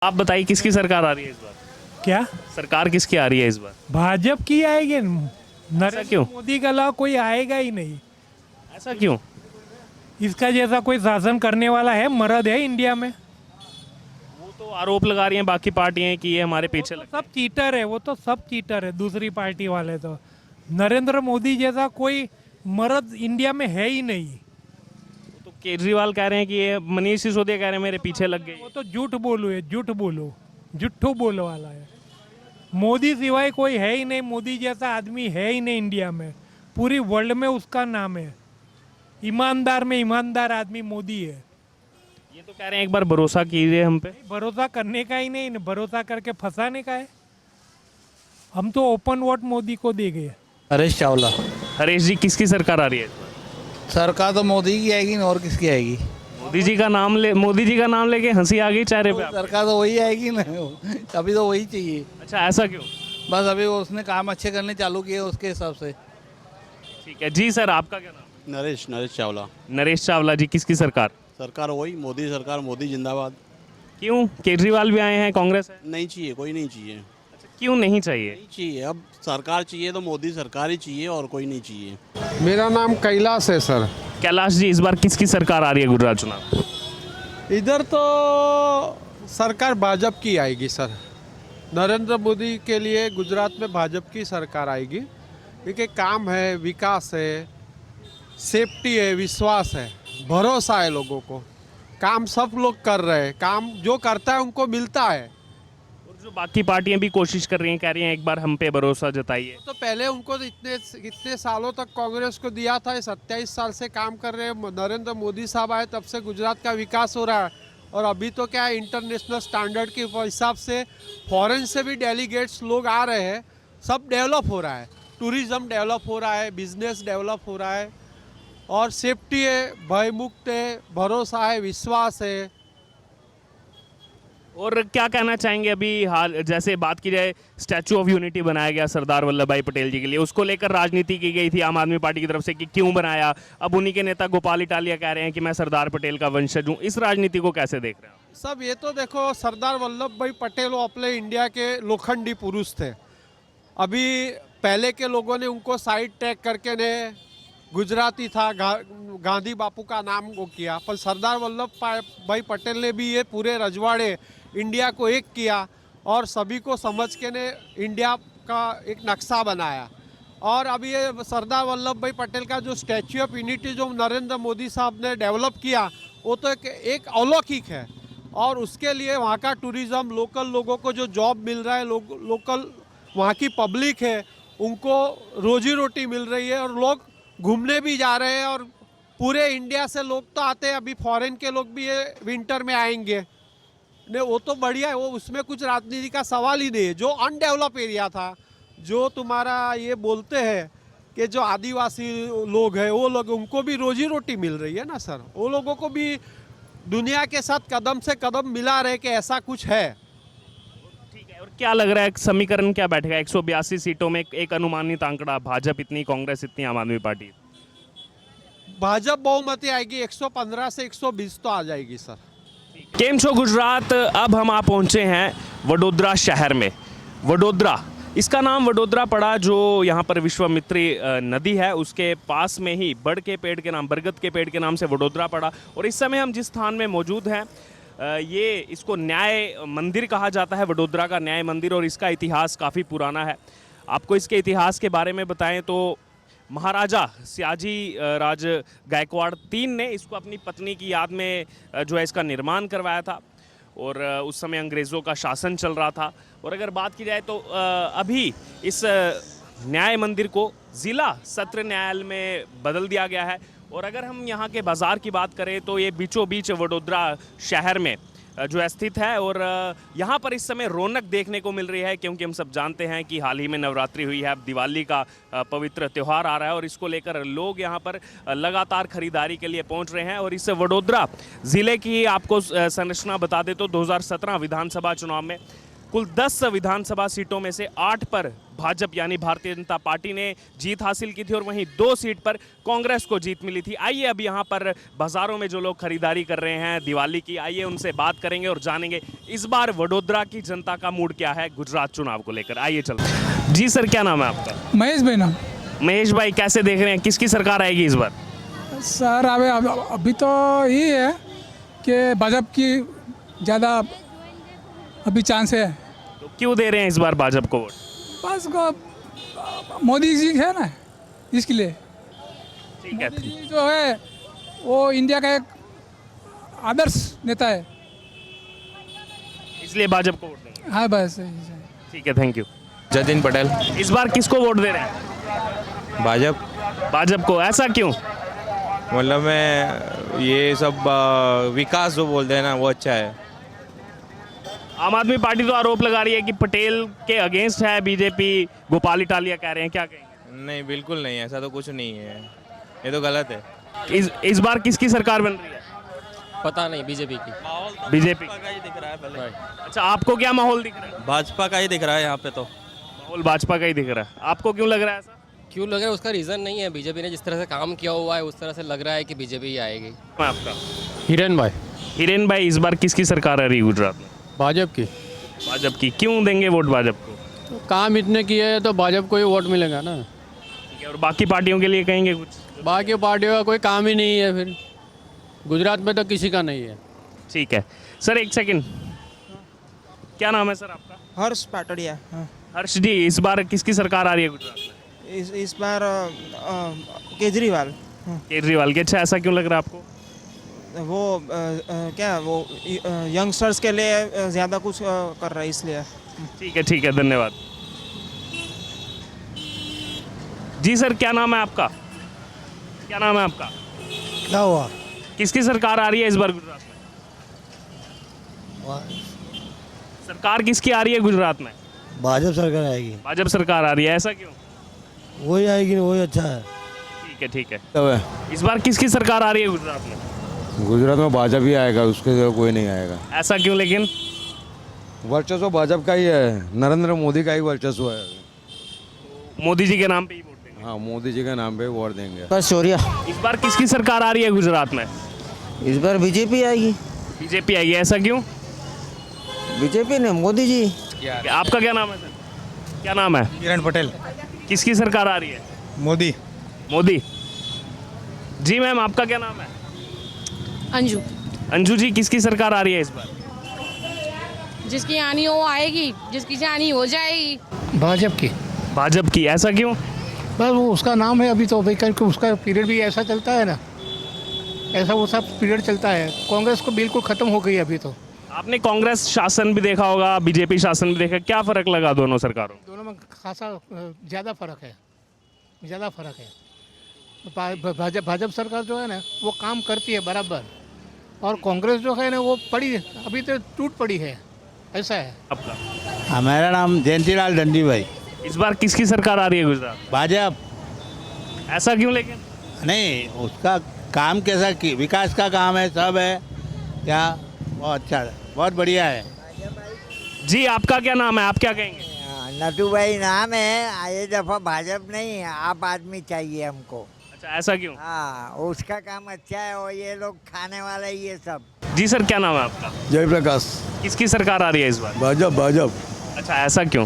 आप बताइए किसकी सरकार आ रही है इस बार? क्या सरकार किसकी आ रही है इस बार? भाजपा की आएगी? क्यों? नरेंद्र मोदी के अलावा कोई आएगा ही नहीं। ऐसा क्यों? इसका जैसा कोई शासन करने वाला है, मर्द है इंडिया में? वो तो आरोप लगा रही हैं बाकी पार्टियां कि ये हमारे पीछे लग सब चीटर है, वो तो सब चीटर है, दूसरी पार्टी वाले तो। नरेंद्र मोदी जैसा कोई मर्द इंडिया में है ही नहीं। तो केजरीवाल कह रहे हैं कि ये मनीष सिसोदिया कह रहे हैं मेरे पीछे लग गए। वो तो झूठ बोलो है, झूठ बोलो, झूठो बोलो वाला है। मोदी सिवाय कोई है ही नहीं, मोदी जैसा आदमी है ही नहीं इंडिया में। पूरी वर्ल्ड में उसका नाम है। ईमानदार में ईमानदार आदमी मोदी है। ये तो कह रहे हैं एक बार भरोसा कीजिए हम पे। भरोसा करने का ही नहीं, भरोसा करके फंसाने का है। हम तो ओपन वोट मोदी को दे गए। हरीश चावला। हरीश जी किसकी सरकार आ रही है इस बार? सरकार तो मोदी की आएगी और किसकी आएगी? मोदी जी का नाम लेके हंसी आ गई चेहरे पे आपके। सरकार तो वही आएगी ना। अभी तो वही चाहिए। अच्छा ऐसा क्यों? बस अभी उसने काम अच्छे करने चालू किए उसके हिसाब से। ठीक है जी सर, आपका क्या नाम? नरेश चावला। नरेश चावला जी किसकी सरकार? सरकार वही मोदी सरकार, मोदी जिंदाबाद। क्यों? केजरीवाल भी आए हैं, कांग्रेस है। नहीं चाहिए, कोई नहीं चाहिए। अच्छा क्यों नहीं चाहिए? नहीं चाहिए, अब सरकार चाहिए तो मोदी सरकार ही चाहिए और कोई नहीं चाहिए। मेरा नाम कैलाश है सर। कैलाश जी इस बार किसकी सरकार आ रही है गुजरात चुनाव? इधर तो सरकार भाजपा की आएगी सर। नरेंद्र मोदी के लिए गुजरात में भाजपा की सरकार आएगी, क्योंकि काम है, विकास है, सेफ्टी है, विश्वास है, भरोसा है लोगों को। काम सब लोग कर रहे हैं, काम जो करता है उनको मिलता है। और जो बाकी पार्टियां भी कोशिश कर रही हैं, कह रही हैं एक बार हम पे भरोसा जताइए। तो पहले उनको तो इतने सालों तक कांग्रेस को दिया था। 27 साल से काम कर रहे हैं। नरेंद्र मोदी साहब आए तब से गुजरात का विकास हो रहा है। और अभी तो क्या है, इंटरनेशनल स्टैंडर्ड के हिसाब से फॉरेन से भी डेलीगेट्स लोग आ रहे हैं। सब डेवलप हो रहा है, टूरिज्म डेवलप हो रहा है, बिजनेस डेवलप हो रहा है, और सेफ्टी है, भयमुक्त है, भरोसा है, विश्वास है। और क्या कहना चाहेंगे अभी हाल जैसे बात की जाए, स्टैचू ऑफ यूनिटी बनाया गया सरदार वल्लभ भाई पटेल जी के लिए, उसको लेकर राजनीति की गई थी आम आदमी पार्टी की तरफ से कि क्यों बनाया। अब उन्हीं के नेता गोपाल इटालिया कह रहे हैं कि मैं सरदार पटेल का वंशज हूँ। इस राजनीति को कैसे देख रहे हैं? सब ये तो देखो, सरदार वल्लभ भाई पटेल वो अपने इंडिया के लोखंडी पुरुष थे। अभी पहले के लोगों ने उनको साइड ट्रैक करके ने गुजराती था, गांधी बापू का नाम वो किया, पर सरदार वल्लभ भाई पटेल ने भी ये पूरे रजवाड़े इंडिया को एक किया और सभी को समझ के ने इंडिया का एक नक्शा बनाया। और अभी ये सरदार वल्लभ भाई पटेल का जो स्टैच्यू ऑफ यूनिटी जो नरेंद्र मोदी साहब ने डेवलप किया, वो तो एक अलौकिक है। और उसके लिए वहाँ का टूरिज़्म, लोकल लोगों को जो जॉब मिल रहा है, लोकल वहाँ की पब्लिक है उनको रोजी रोटी मिल रही है, और लोग घूमने भी जा रहे हैं। और पूरे इंडिया से लोग तो आते हैं, अभी फॉरेन के लोग भी ये विंटर में आएंगे। नहीं, वो तो बढ़िया है, वो उसमें कुछ राजनीति का सवाल ही नहीं है। जो अनडेवलप एरिया था, जो तुम्हारा ये बोलते हैं कि जो आदिवासी लोग हैं, वो लोग, उनको भी रोजी रोटी मिल रही है ना सर। वो लोगों को भी दुनिया के साथ कदम से कदम मिला रहे कि ऐसा कुछ है। ठीक है, और क्या लग रहा है समीकरण क्या बैठेगा? 182 सीटों में एक अनुमानित आंकड़ा, भाजपा इतनी, कांग्रेस इतनी, आम आदमी पार्टी। भाजपा बहुमती आएगी, 115 से 120 तो आ जाएगी सर। केम छो गुजरात। अब हम आ पहुंचे हैं वडोदरा शहर में। वडोदरा, इसका नाम वडोदरा पड़ा जो यहाँ पर विश्वामित्री नदी है, उसके पास में ही बड़ के पेड़ के नाम, बरगद के पेड़ के नाम से वडोदरा पड़ा। और इस समय हम जिस स्थान में मौजूद हैं, ये इसको न्याय मंदिर कहा जाता है, वडोदरा का न्याय मंदिर। और इसका इतिहास काफ़ी पुराना है। आपको इसके इतिहास के बारे में बताएं तो महाराजा सयाजी राज गायकवाड़ 3 ने इसको अपनी पत्नी की याद में जो है इसका निर्माण करवाया था। और उस समय अंग्रेज़ों का शासन चल रहा था। और अगर बात की जाए तो अभी इस न्याय मंदिर को ज़िला सत्र न्यायालय में बदल दिया गया है। और अगर हम यहाँ के बाज़ार की बात करें तो ये बीचों बीच वडोदरा शहर में जो है स्थित है। और यहाँ पर इस समय रौनक देखने को मिल रही है, क्योंकि हम सब जानते हैं कि हाल ही में नवरात्रि हुई है, अब दिवाली का पवित्र त्यौहार आ रहा है। और इसको लेकर लोग यहाँ पर लगातार खरीदारी के लिए पहुँच रहे हैं। और इस वडोदरा ज़िले की आपको संरचना बता दें तो 2017 विधानसभा चुनाव में कुल 10 विधानसभा सीटों में से 8 पर भाजपा यानी भारतीय जनता पार्टी ने जीत हासिल की थी और वहीं 2 सीट पर कांग्रेस को जीत मिली थी। आइए अब यहाँ पर बाजारों में जो लोग खरीदारी कर रहे हैं दिवाली की, आइए उनसे बात करेंगे और जानेंगे इस बार वडोदरा की जनता का मूड क्या है गुजरात चुनाव को लेकर। आइए चलते हैं। जी सर, क्या नाम है आपका? महेश भाई नाम। महेश भाई, कैसे देख रहे हैं, किसकी सरकार आएगी इस बार? सर अभी तो ये है कि भाजपा की ज़्यादा अभी चांस है। तो क्यों दे रहे हैं इस बार भाजपा को वोट? बस मोदी जी है ना, इसके लिए। ठीक है, मोदी जी जो है वो इंडिया का एक आदर्श नेता है, इसलिए भाजपा को वोट देंगे। हाँ बस। ठीक है, थैंक यू। जतिन पटेल। इस बार किसको वोट दे रहे हैं? भाजपा को। ऐसा क्यों? मतलब मैं ये सब विकास जो बोलते हैं ना वो अच्छा है। आम आदमी पार्टी तो आरोप लगा रही है कि पटेल के अगेंस्ट है बीजेपी, गोपाल इटालिया कह रहे हैं, क्या कहेंगे? नहीं, बिल्कुल नहीं, ऐसा तो कुछ नहीं है, ये तो गलत है। इस बार किसकी सरकार बन रही है? पता नहीं, बीजेपी की। बीजेपी। का ही दिख रहा है पहले। अच्छा, आपको क्या माहौल दिख रहा है? भाजपा का ही दिख रहा है यहाँ पे तो। माहौल भाजपा का ही दिख रहा है। आपको क्यों लग रहा है ऐसा? क्यों लग रहा है उसका रीज़न नहीं है। बीजेपी ने जिस तरह से काम किया हुआ है उस तरह से लग रहा है कि बीजेपी ही आएगी। मैं आपका हिरेन भाई। हिरेन भाई, इस बार किसकी सरकार आ रही है गुजरात में? भाजपा की। भाजपा की। क्यों देंगे वोट भाजपा को? तो काम इतने किए हैं तो भाजपा को ही वोट मिलेगा ना। ठीक है, और बाकी पार्टियों के लिए कहेंगे कुछ? बाकी पार्टियों का कोई काम ही नहीं है, फिर गुजरात में तो किसी का नहीं है। ठीक है सर, एक सेकंड, क्या नाम है सर आपका? हर्ष पाटड़िया। हाँ। हर्ष जी, इस बार किसकी सरकार आ रही है गुजरात में? इस बार केजरीवाल। हाँ। केजरीवाल की। अच्छा, ऐसा क्यों लग रहा है आपको? वो क्या वो यंगस्टर्स के लिए ज़्यादा कुछ कर रहा है इसलिए। ठीक है, धन्यवाद। जी सर, क्या नाम है आपका? क्या नाम है आपका? क्या हुआ? किसकी सरकार आ रही है इस बार गुजरात में? सरकार किसकी आ रही है गुजरात में? भाजपा सरकार आएगी। भाजपा सरकार आ रही है, ऐसा क्यों? वही आएगी, वही अच्छा है। ठीक है। इस बार किसकी सरकार आ रही है गुजरात में? गुजरात में भाजपा ही आएगा, उसके जगह कोई नहीं आएगा। ऐसा क्यों लेकिन? वर्चस्व भाजपा का ही है, नरेंद्र मोदी का ही वर्चस्व है। मोदी जी के नाम पे ही वोट देंगे? हाँ, मोदी जी के नाम पे वोट देंगे। बस शौर्या। इस बार किसकी सरकार आ रही है गुजरात में? इस बार बीजेपी आएगी। बीजेपी आएगी, ऐसा क्यों? बीजेपी ने, मोदी जी। आपका क्या नाम है सर? क्या नाम है? किरण पटेल। किसकी सरकार आ रही है? मोदी। मोदी जी। मैम, आपका क्या नाम है? अंजू। अंजू जी, किसकी सरकार आ रही है इस बार? जिसकी आनी हो आएगी, जिसकी जानी हो जाएगी। भाजपा की। भाजपा की। ऐसा क्यों? बस वो उसका नाम है अभी तो, क्योंकि उसका पीरियड भी ऐसा चलता है ना, ऐसा वो सब पीरियड चलता है। कांग्रेस को बिल्कुल ख़त्म हो गई अभी तो। आपने कांग्रेस शासन भी देखा होगा, बीजेपी शासन भी देखा, क्या फर्क लगा दोनों सरकारों में? दोनों में खासा ज़्यादा फर्क है, ज़्यादा फर्क है। भाजपा सरकार जो है ना वो काम करती है बराबर, और कांग्रेस जो है ना वो पड़ी अभी तो टूट पड़ी है, ऐसा है। आपका? हमारा नाम जयंतीलाल दंडी भाई। इस बार किसकी सरकार आ रही है गुजरात? भाजपा। ऐसा क्यों लेकिन? नहीं, उसका काम कैसा की, विकास का काम है, सब है क्या, बहुत अच्छा है, बहुत बढ़िया है। जी, आपका क्या नाम है, आप क्या कहेंगे? नटू भाई नाम है। ये दफा भाजपा नहीं, आप आदमी चाहिए हमको। अच्छा, ऐसा क्यों? हाँ, उसका काम अच्छा है और ये लोग खाने वाले ये सब। जी सर, क्या नाम है आपका? जयप्रकाश। किसकी सरकार आ रही है इस बार? भाजपा। अच्छा, ऐसा क्यों?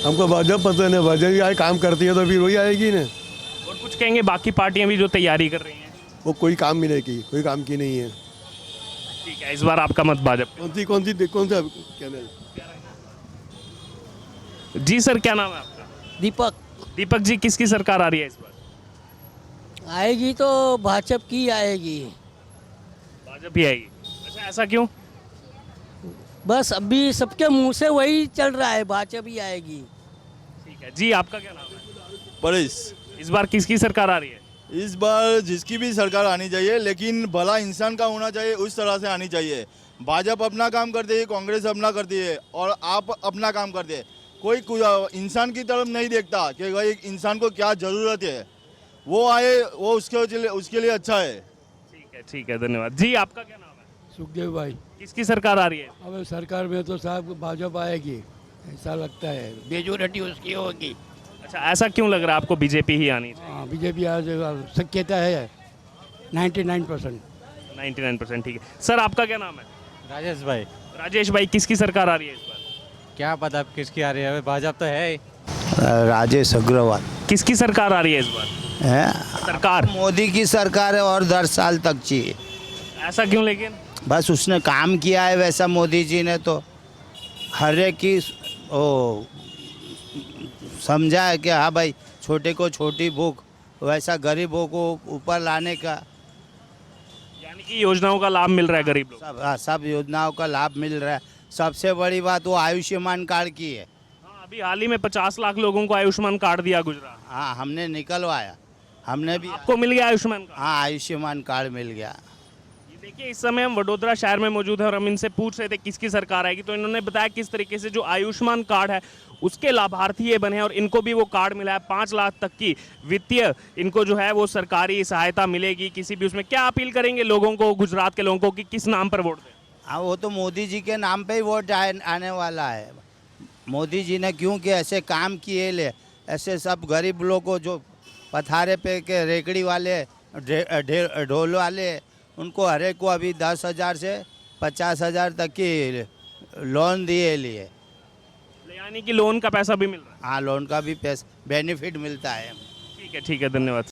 हमको भाजपा पसंद है, भाजपा ही काम करती है तो फिर वही आएगी ना। और कुछ कहेंगे बाकी पार्टियां भी जो तैयारी कर रही हैं? वो कोई काम भी नहीं की, कोई काम की नहीं है। ठीक है, इस बार आपका मत भाजपा। कौन सा चैनल? जी सर, क्या नाम है आपका? दीपक। दीपक जी, किसकी सरकार आ रही है इस बार? आएगी तो भाजपा की आएगी। भाजपा ही आएगी। अच्छा, ऐसा क्यों? बस अभी सबके मुंह से वही चल रहा है, भाजपा ही आएगी। ठीक है जी, आपका क्या नाम है? परेश। इस बार किसकी सरकार आ रही है? इस बार जिसकी भी सरकार आनी चाहिए, लेकिन भला इंसान का होना चाहिए, उस तरह से आनी चाहिए। भाजपा अपना काम करती है, कांग्रेस अपना करती है, और आप अपना काम करते हैं। कोई इंसान की तरफ नहीं देखता कि भाई इंसान को क्या ज़रूरत है, वो आए, वो उसके लिए अच्छा है। ठीक है, धन्यवाद। जी, आपका क्या नाम है? सुखदेव भाई। किसकी सरकार आ रही है? अब सरकार में तो साहब भाजपा आएगी, ऐसा लगता है, मेजोरिटी उसकी होगी। अच्छा, ऐसा क्यों लग रहा है आपको बीजेपी ही आनी चाहिए? बीजेपी शक्यता है 99%। 99% ठीक है। सर आपका क्या नाम है? राजेश भाई, राजेश भाई, किसकी सरकार आ रही है इस बार? क्या पता किसकी आ रही है, भाजपा तो है ही। राजेश अग्रवाल किसकी सरकार आ रही है इस बार? है, सरकार मोदी की सरकार है और 10 साल तक चाहिए। ऐसा क्यों लेकिन? बस उसने काम किया है वैसा, मोदी जी ने तो हर एक की ओ समझा है कि हाँ भाई, छोटे को छोटी भूख, वैसा गरीबों को ऊपर लाने का यानी कि योजनाओं का लाभ मिल रहा है गरीब लोग। सब योजनाओं का लाभ मिल रहा है। सबसे बड़ी बात वो आयुष्मान कार्ड की है। हाँ, अभी हाल ही में 50 लाख लोगों को आयुष्मान कार्ड दिया गुजरात। हाँ, हमने निकलवाया, हमने भी। आपको मिल गया आयुष्मान कार्ड? हाँ, आयुष्मान कार्ड मिल गया। ये देखिए, इस समय हम वडोदरा शहर में मौजूद है और हम इनसे पूछ रहे थे किसकी सरकार आएगी, तो इन्होंने बताया किस तरीके से जो आयुष्मान कार्ड है उसके लाभार्थी ये बने हैं और इनको भी वो कार्ड मिला है। 5 लाख तक की वित्तीय इनको जो है वो सरकारी सहायता मिलेगी किसी भी उसमें। क्या अपील करेंगे लोगों को, गुजरात के लोगों को, कि किस नाम पर वोट दें? हाँ, वो तो मोदी जी के नाम पे ही वोट आने वाला है। मोदी जी ने क्योंकि ऐसे काम किए ले, ऐसे सब गरीब लोग को जो पथारे पे के रेकड़ी वाले, ढोल वाले, उनको हर एक को अभी 10,000 से 50,000 तक की लोन दिए लिए। यानी कि लोन का पैसा भी मिल रहा है? हाँ, लोन का भी पैसा बेनिफिट मिलता है। ठीक है, धन्यवाद।